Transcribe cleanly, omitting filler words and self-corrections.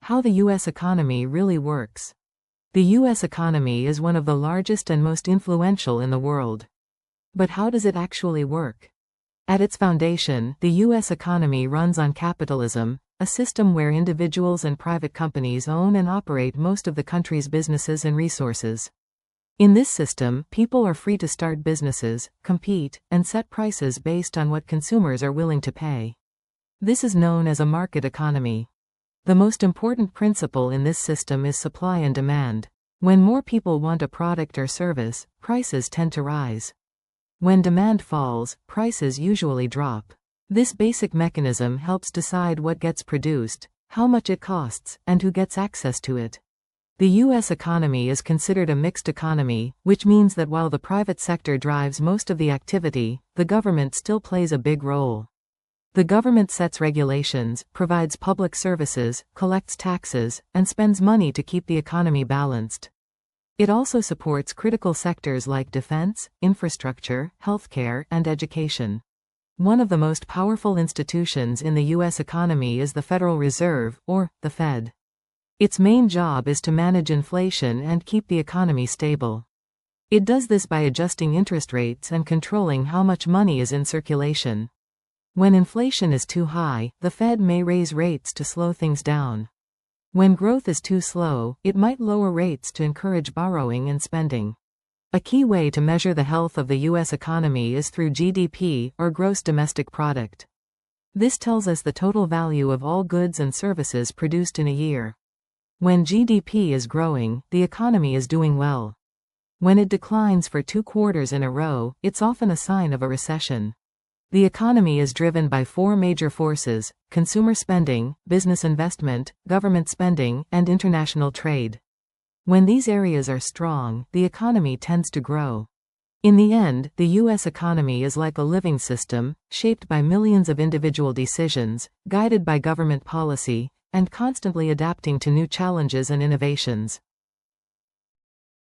How the U.S. economy really works. The U.S. economy is one of the largest and most influential in the world. But how does it actually work? At its foundation, the U.S. economy runs on capitalism, a system where individuals and private companies own and operate most of the country's businesses and resources. In this system, people are free to start businesses, compete, and set prices based on what consumers are willing to pay. This is known as a market economy. The most important principle in this system is supply and demand. When more people want a product or service, prices tend to rise. When demand falls, prices usually drop. This basic mechanism helps decide what gets produced, how much it costs, and who gets access to it. The U.S. economy is considered a mixed economy, which means that while the private sector drives most of the activity, the government still plays a big role. The government sets regulations, provides public services, collects taxes, and spends money to keep the economy balanced. It also supports critical sectors like defense, infrastructure, healthcare, and education. One of the most powerful institutions in the U.S. economy is the Federal Reserve, or the Fed. Its main job is to manage inflation and keep the economy stable. It does this by adjusting interest rates and controlling how much money is in circulation. When inflation is too high, the Fed may raise rates to slow things down. When growth is too slow, it might lower rates to encourage borrowing and spending. A key way to measure the health of the U.S. economy is through GDP, or gross domestic product. This tells us the total value of all goods and services produced in a year. When GDP is growing, the economy is doing well. When it declines for 2 quarters in a row, it's often a sign of a recession. The economy is driven by 4 major forces: consumer spending, business investment, government spending, and international trade. When these areas are strong, the economy tends to grow. In the end, the U.S. economy is like a living system, shaped by millions of individual decisions, guided by government policy, and constantly adapting to new challenges and innovations.